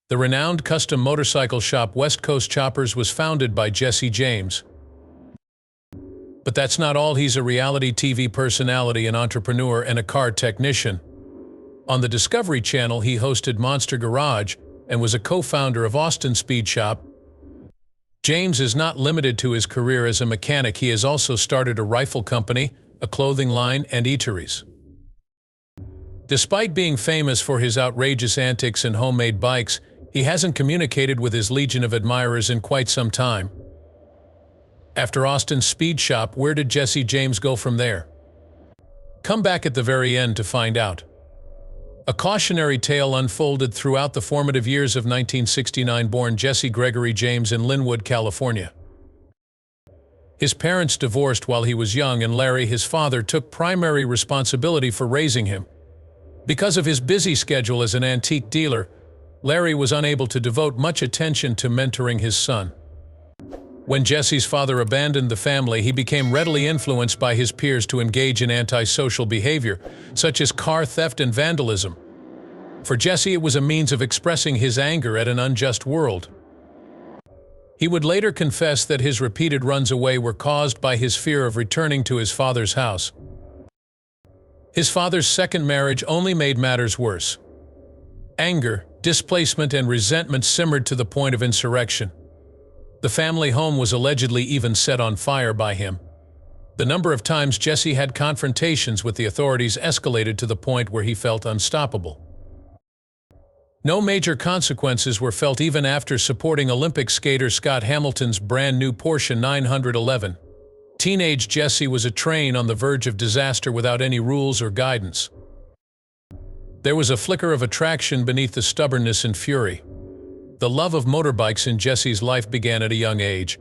The renowned custom motorcycle shop West Coast Choppers was founded by Jesse James. But that's not all. He's a reality TV personality, an entrepreneur, and a car technician. On the Discovery Channel, he hosted Monster Garage and was a co-founder of Austin Speed Shop. James is not limited to his career as a mechanic. He has also started a rifle company, a clothing line, and eateries. Despite being famous for his outrageous antics and homemade bikes, he hasn't communicated with his legion of admirers in quite some time. After Austin's Speed Shop, where did Jesse James go from there? Come back at the very end to find out. A cautionary tale unfolded throughout the formative years of 1969-born Jesse Gregory James in Linwood, California. His parents divorced while he was young, and Larry, his father, took primary responsibility for raising him. Because of his busy schedule as an antique dealer, Larry was unable to devote much attention to mentoring his son. When Jesse's father abandoned the family, he became readily influenced by his peers to engage in antisocial behavior, such as car theft and vandalism. For Jesse, it was a means of expressing his anger at an unjust world. He would later confess that his repeated runs away were caused by his fear of returning to his father's house. His father's second marriage only made matters worse. Anger, displacement, and resentment simmered to the point of insurrection. The family home was allegedly even set on fire by him. The number of times Jesse had confrontations with the authorities escalated to the point where he felt unstoppable. No major consequences were felt even after supporting Olympic skater Scott Hamilton's brand new Porsche 911. Teenage Jesse was a train on the verge of disaster without any rules or guidance. There was a flicker of attraction beneath the stubbornness and fury. The love of motorbikes in Jesse's life began at a young age.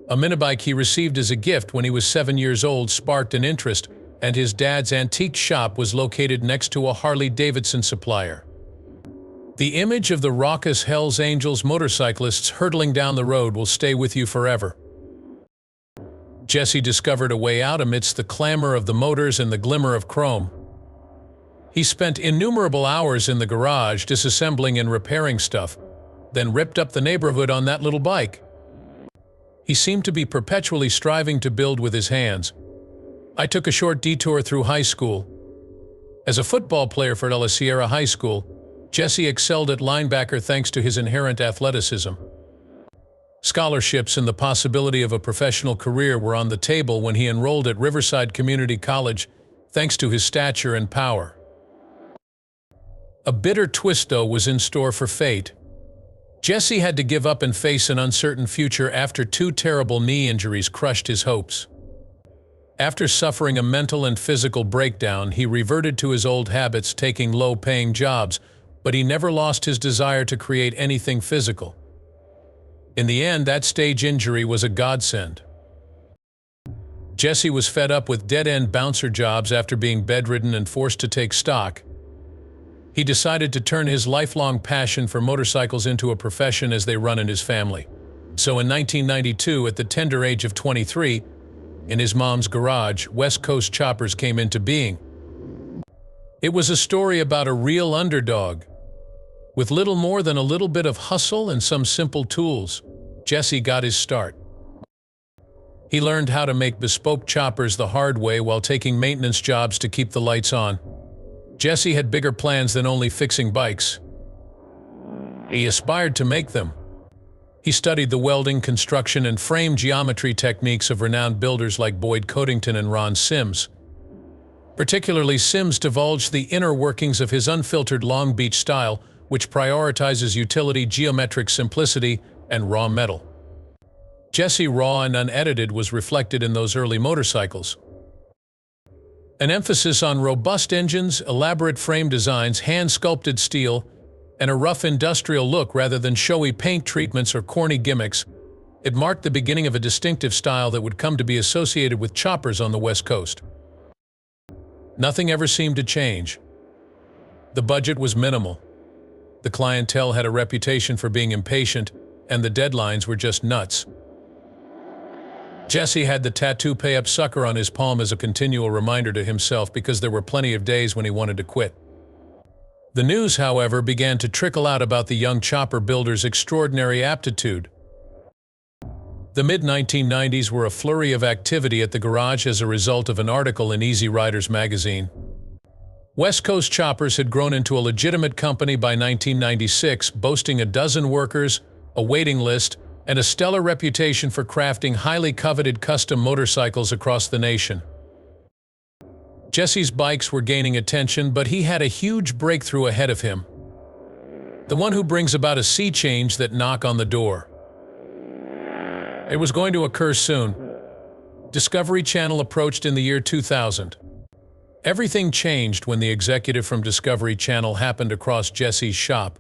A minibike he received as a gift when he was 7 years old sparked an interest, and his dad's antique shop was located next to a Harley-Davidson supplier. The image of the raucous Hells Angels motorcyclists hurtling down the road will stay with you forever. Jesse discovered a way out amidst the clamor of the motors and the glimmer of chrome. He spent innumerable hours in the garage disassembling and repairing stuff, then ripped up the neighborhood on that little bike. He seemed to be perpetually striving to build with his hands. I took a short detour through high school. As a football player for De La Sierra High School, Jesse excelled at linebacker thanks to his inherent athleticism. Scholarships and the possibility of a professional career were on the table when he enrolled at Riverside Community College, thanks to his stature and power. A bitter twist, though, was in store for fate. Jesse had to give up and face an uncertain future after 2 terrible knee injuries crushed his hopes. After suffering a mental and physical breakdown, he reverted to his old habits, taking low-paying jobs, but he never lost his desire to create anything physical. In the end, that stage injury was a godsend. Jesse was fed up with dead-end bouncer jobs after being bedridden and forced to take stock. He decided to turn his lifelong passion for motorcycles into a profession as they run in his family. So in 1992, at the tender age of 23, in his mom's garage, West Coast Choppers came into being. It was a story about a real underdog. With little more than a little bit of hustle and some simple tools, Jesse got his start. He learned how to make bespoke choppers the hard way while taking maintenance jobs to keep the lights on. Jesse had bigger plans than only fixing bikes. He aspired to make them. He studied the welding, construction, and frame geometry techniques of renowned builders like Boyd Coddington and Ron Sims. Particularly, Sims divulged the inner workings of his unfiltered Long Beach style, which prioritizes utility, geometric simplicity, and raw metal. Jesse, raw and unedited, was reflected in those early motorcycles. An emphasis on robust engines, elaborate frame designs, hand-sculpted steel, and a rough industrial look rather than showy paint treatments or corny gimmicks, it marked the beginning of a distinctive style that would come to be associated with choppers on the West Coast. Nothing ever seemed to change. The budget was minimal. The clientele had a reputation for being impatient, and the deadlines were just nuts. Jesse had the tattoo pay-up sucker on his palm as a continual reminder to himself because there were plenty of days when he wanted to quit. The news, however, began to trickle out about the young chopper builder's extraordinary aptitude. The mid-1990s were a flurry of activity at the garage as a result of an article in Easy Riders magazine. West Coast Choppers had grown into a legitimate company by 1996, boasting a dozen workers, a waiting list, and a stellar reputation for crafting highly coveted custom motorcycles across the nation. Jesse's bikes were gaining attention, but he had a huge breakthrough ahead of him. The one who brings about a sea change that knock on the door. It was going to occur soon. Discovery Channel approached in the year 2000. Everything changed when the executive from Discovery Channel happened across Jesse's shop.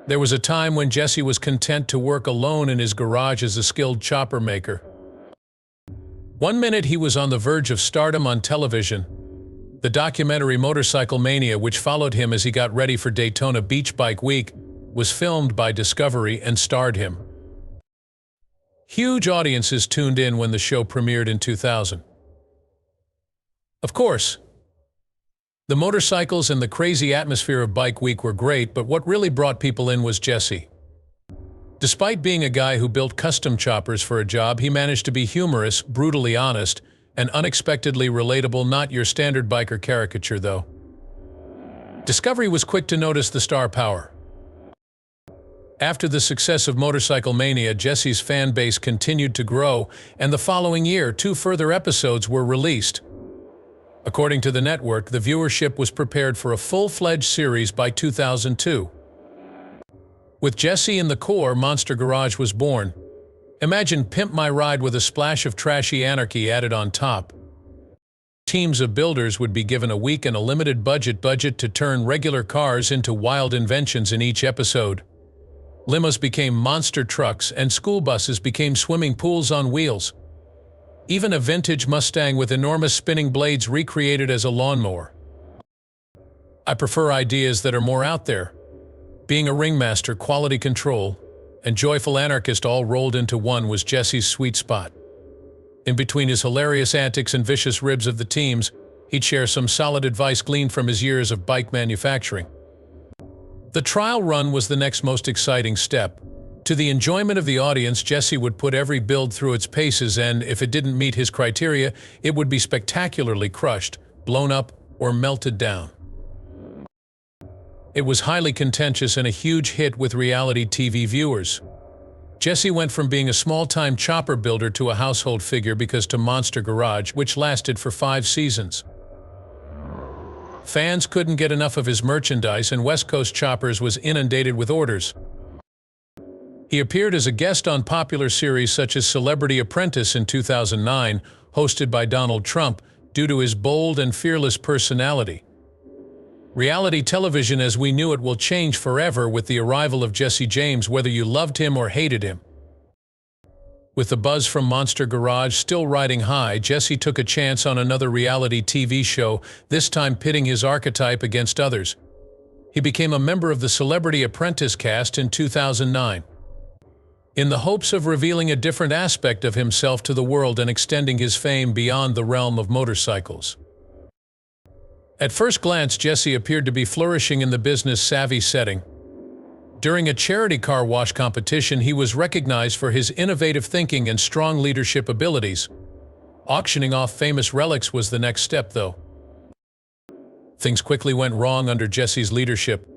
There was a time when Jesse was content to work alone in his garage as a skilled chopper maker. One minute he was on the verge of stardom on television. The documentary Motorcycle Mania, which followed him as he got ready for Daytona Beach Bike Week, was filmed by Discovery and starred him. Huge audiences tuned in when the show premiered in 2000. Of course, the motorcycles and the crazy atmosphere of Bike Week were great, but what really brought people in was Jesse. Despite being a guy who built custom choppers for a job, he managed to be humorous, brutally honest, and unexpectedly relatable. Not your standard biker caricature, though. Discovery was quick to notice the star power. After the success of Motorcycle Mania, Jesse's fan base continued to grow, and the following year, 2 further episodes were released. According to the network, the viewership was prepared for a full-fledged series by 2002. With Jesse in the core, Monster Garage was born. Imagine Pimp My Ride with a splash of trashy anarchy added on top. Teams of builders would be given a week and a limited budget to turn regular cars into wild inventions in each episode. Limos became monster trucks, and school buses became swimming pools on wheels. Even a vintage Mustang with enormous spinning blades recreated as a lawnmower. I prefer ideas that are more out there. Being a ringmaster, quality control, and joyful anarchist all rolled into one was Jesse's sweet spot. In between his hilarious antics and vicious ribs of the teams, he'd share some solid advice gleaned from his years of bike manufacturing. The trial run was the next most exciting step. To the enjoyment of the audience, Jesse would put every build through its paces, and if it didn't meet his criteria, it would be spectacularly crushed, blown up, or melted down. It was highly contentious and a huge hit with reality TV viewers. Jesse went from being a small-time chopper builder to a household figure because to Monster Garage, which lasted for 5 seasons. Fans couldn't get enough of his merchandise, and West Coast Choppers was inundated with orders. He appeared as a guest on popular series such as Celebrity Apprentice in 2009, hosted by Donald Trump, due to his bold and fearless personality. Reality television as we knew it will change forever with the arrival of Jesse James, whether you loved him or hated him. With the buzz from Monster Garage still riding high, Jesse took a chance on another reality TV show, this time pitting his archetype against others. He became a member of the Celebrity Apprentice cast in 2009. In the hopes of revealing a different aspect of himself to the world and extending his fame beyond the realm of motorcycles. At first glance, Jesse appeared to be flourishing in the business-savvy setting. During a charity car wash competition, he was recognized for his innovative thinking and strong leadership abilities. Auctioning off famous relics was the next step, though. Things quickly went wrong under Jesse's leadership.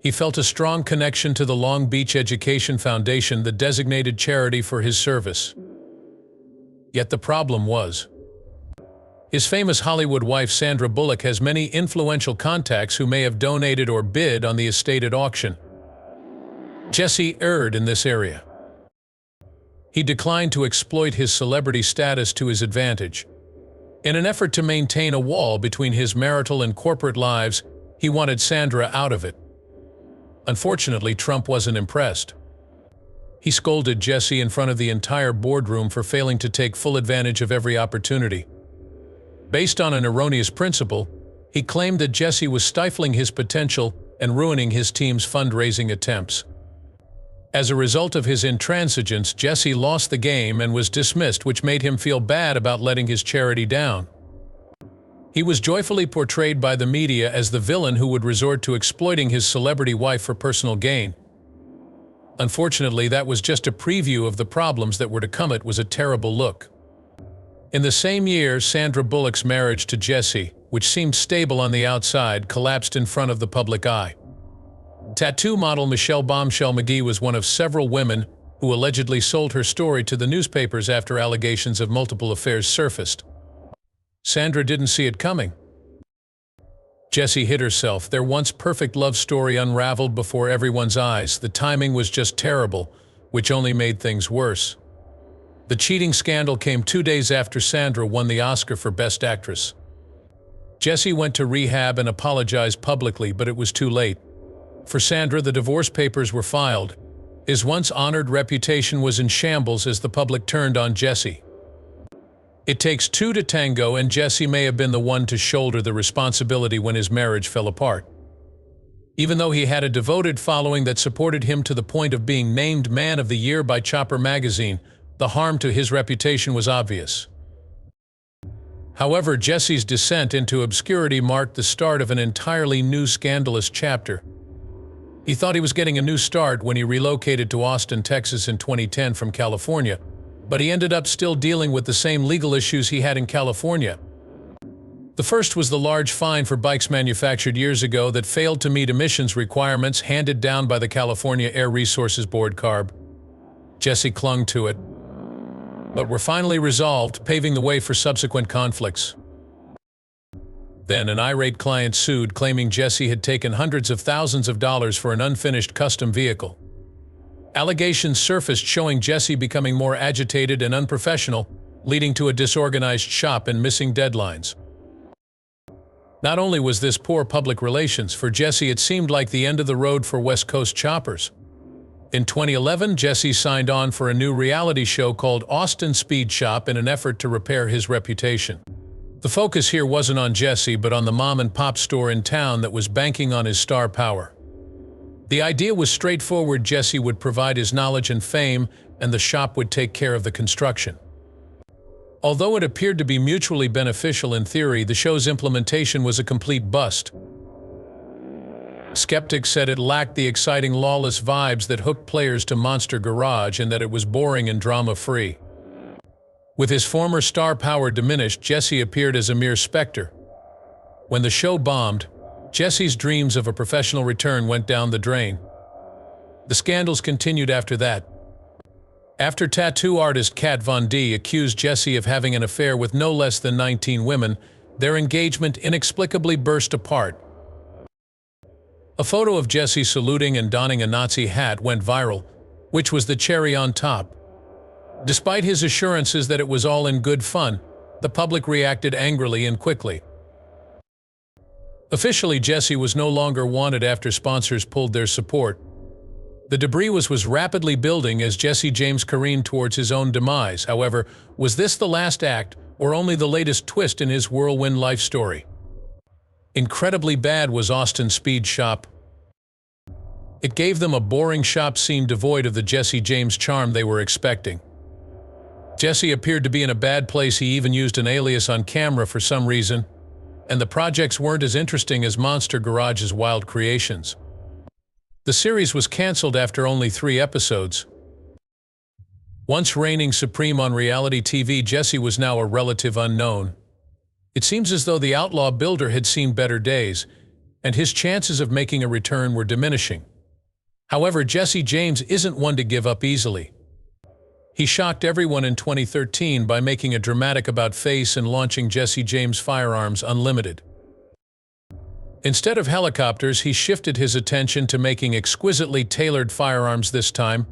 He felt a strong connection to the Long Beach Education Foundation, the designated charity for his service. Yet the problem was, his famous Hollywood wife Sandra Bullock has many influential contacts who may have donated or bid on the estate at auction. Jesse erred in this area. He declined to exploit his celebrity status to his advantage. In an effort to maintain a wall between his marital and corporate lives, he wanted Sandra out of it. Unfortunately, Trump wasn't impressed. He scolded Jesse in front of the entire boardroom for failing to take full advantage of every opportunity. Based on an erroneous principle, he claimed that Jesse was stifling his potential and ruining his team's fundraising attempts. As a result of his intransigence, Jesse lost the game and was dismissed, which made him feel bad about letting his charity down. He was joyfully portrayed by the media as the villain who would resort to exploiting his celebrity wife for personal gain. Unfortunately, that was just a preview of the problems that were to come. It was a terrible look. In the same year, Sandra Bullock's marriage to Jesse, which seemed stable on the outside, collapsed in front of the public eye. Tattoo model Michelle Bombshell McGee was one of several women who allegedly sold her story to the newspapers after allegations of multiple affairs surfaced. Sandra didn't see it coming. Jessie hid herself. Their once perfect love story unraveled before everyone's eyes. The timing was just terrible, which only made things worse. The cheating scandal came 2 days after Sandra won the Oscar for Best Actress. Jessie went to rehab and apologized publicly, but it was too late. For Sandra, the divorce papers were filed. His once honored reputation was in shambles as the public turned on Jessie. It takes two to tango, and Jessie may have been the one to shoulder the responsibility when his marriage fell apart. Even though he had a devoted following that supported him to the point of being named Man of the Year by Chopper magazine, the harm to his reputation was obvious. However, Jesse's descent into obscurity marked the start of an entirely new scandalous chapter. He thought he was getting a new start when he relocated to Austin, Texas in 2010 from California, but he ended up still dealing with the same legal issues he had in California. The first was the large fine for bikes manufactured years ago that failed to meet emissions requirements handed down by the California Air Resources Board (CARB). Jesse clung to it, but were finally resolved, paving the way for subsequent conflicts. Then an irate client sued, claiming Jesse had taken hundreds of thousands of dollars for an unfinished custom vehicle. Allegations surfaced showing Jesse becoming more agitated and unprofessional, leading to a disorganized shop and missing deadlines. Not only was this poor public relations, for Jesse it seemed like the end of the road for West Coast choppers. In 2011, Jesse signed on for a new reality show called Austin Speed Shop in an effort to repair his reputation. The focus here wasn't on Jesse, but on the mom-and-pop store in town that was banking on his star power. The idea was straightforward. Jesse would provide his knowledge and fame, and the shop would take care of the construction. Although it appeared to be mutually beneficial in theory, the show's implementation was a complete bust. Skeptics said it lacked the exciting, lawless vibes that hooked players to Monster Garage, and that it was boring and drama-free. With his former star power diminished, Jesse appeared as a mere specter. When the show bombed, Jesse's dreams of a professional return went down the drain. The scandals continued after that. After tattoo artist Kat Von D accused Jesse of having an affair with no less than 19 women, their engagement inexplicably burst apart. A photo of Jesse saluting and donning a Nazi hat went viral, which was the cherry on top. Despite his assurances that it was all in good fun, the public reacted angrily and quickly. Officially, Jesse was no longer wanted after sponsors pulled their support. The debris was rapidly building as Jesse James careened towards his own demise. However, was this the last act, or only the latest twist in his whirlwind life story? Incredibly bad was Austin Speed Shop. It gave them a boring shop scene devoid of the Jesse James charm they were expecting. Jesse appeared to be in a bad place. He even used an alias on camera for some reason, and the projects weren't as interesting as Monster Garage's wild creations. The series was cancelled after only 3 episodes. Once reigning supreme on reality TV, Jesse was now a relative unknown. It seems as though the outlaw builder had seen better days, and his chances of making a return were diminishing. However, Jesse James isn't one to give up easily. He shocked everyone in 2013 by making a dramatic about-face and launching Jesse James Firearms Unlimited. Instead of helicopters, he shifted his attention to making exquisitely tailored firearms this time.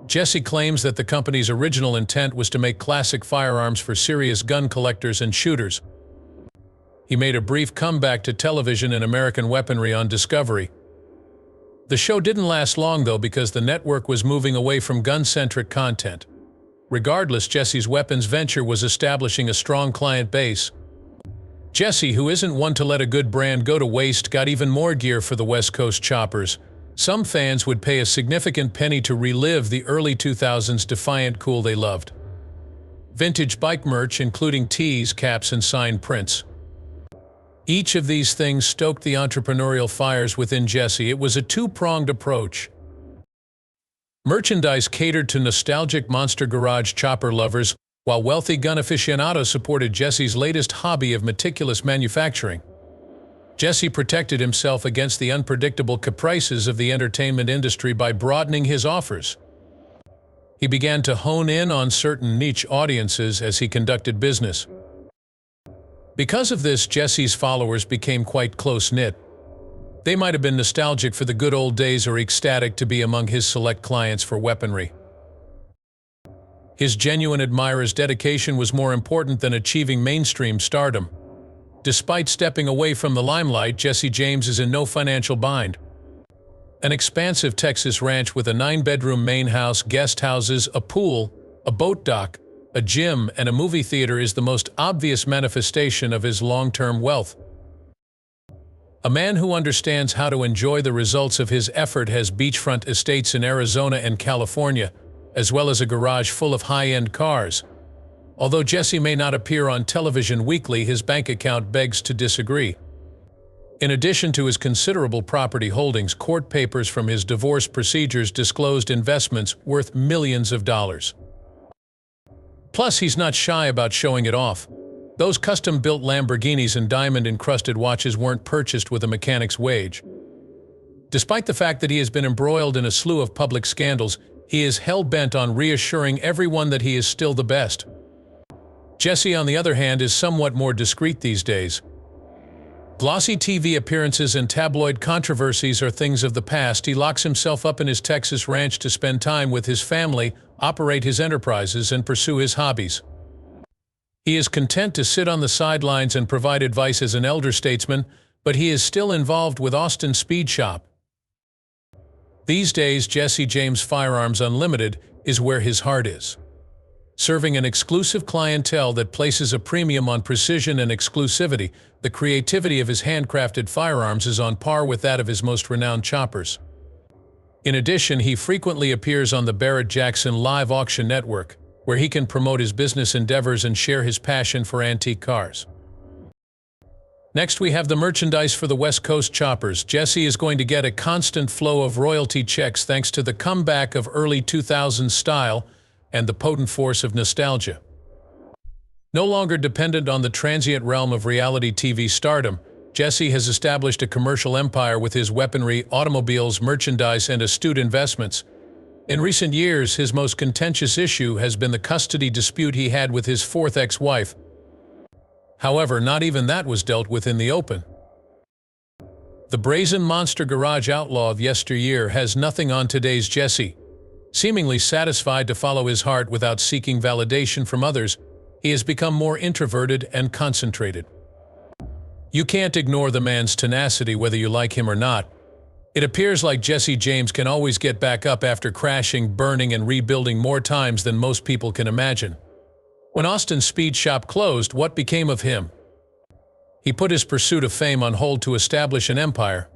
Jesse claims that the company's original intent was to make classic firearms for serious gun collectors and shooters. He made a brief comeback to television in American Weaponry on Discovery. The show didn't last long, though, because the network was moving away from gun-centric content. Regardless, Jesse's weapons venture was establishing a strong client base. Jesse, who isn't one to let a good brand go to waste, got even more gear for the West Coast choppers. Some fans would pay a significant penny to relive the early 2000s defiant cool they loved. Vintage bike merch, including tees, caps, and signed prints. Each of these things stoked the entrepreneurial fires within Jesse. It was a two-pronged approach. Merchandise catered to nostalgic monster garage chopper lovers, while wealthy gun aficionados supported Jesse's latest hobby of meticulous manufacturing. Jesse protected himself against the unpredictable caprices of the entertainment industry by broadening his offers. He began to hone in on certain niche audiences as he conducted business. Because of this, Jesse's followers became quite close-knit. They might have been nostalgic for the good old days or ecstatic to be among his select clients for weaponry. His genuine admirers' dedication was more important than achieving mainstream stardom. Despite stepping away from the limelight, Jesse James is in no financial bind. An expansive Texas ranch with a 9-bedroom main house, guest houses, a pool, a boat dock, a gym, and a movie theater is the most obvious manifestation of his long-term wealth. A man who understands how to enjoy the results of his effort has beachfront estates in Arizona and California, as well as a garage full of high-end cars. Although Jesse may not appear on television weekly, his bank account begs to disagree. In addition to his considerable property holdings, court papers from his divorce procedures disclosed investments worth millions of dollars. Plus, he's not shy about showing it off. Those custom-built Lamborghinis and diamond-encrusted watches weren't purchased with a mechanic's wage. Despite the fact that he has been embroiled in a slew of public scandals, he is hell-bent on reassuring everyone that he is still the best. Jesse, on the other hand, is somewhat more discreet these days. Glossy TV appearances and tabloid controversies are things of the past. He locks himself up in his Texas ranch to spend time with his family, operate his enterprises, and pursue his hobbies. He is content to sit on the sidelines and provide advice as an elder statesman, but he is still involved with Austin Speed Shop. These days, Jesse James Firearms Unlimited is where his heart is. Serving an exclusive clientele that places a premium on precision and exclusivity, the creativity of his handcrafted firearms is on par with that of his most renowned choppers. In addition, he frequently appears on the Barrett-Jackson Live Auction Network, where he can promote his business endeavors and share his passion for antique cars. Next, we have the merchandise for the West Coast choppers. Jesse is going to get a constant flow of royalty checks thanks to the comeback of early 2000s style and the potent force of nostalgia. No longer dependent on the transient realm of reality TV stardom, Jesse has established a commercial empire with his weaponry, automobiles, merchandise, and astute investments. In recent years, his most contentious issue has been the custody dispute he had with his fourth ex-wife. However, not even that was dealt with in the open. The brazen monster garage outlaw of yesteryear has nothing on today's Jesse. Seemingly satisfied to follow his heart without seeking validation from others, he has become more introverted and concentrated. You can't ignore the man's tenacity whether you like him or not. It appears like Jesse James can always get back up after crashing, burning, and rebuilding more times than most people can imagine. When Austin Speed Shop closed, what became of him? He put his pursuit of fame on hold to establish an empire.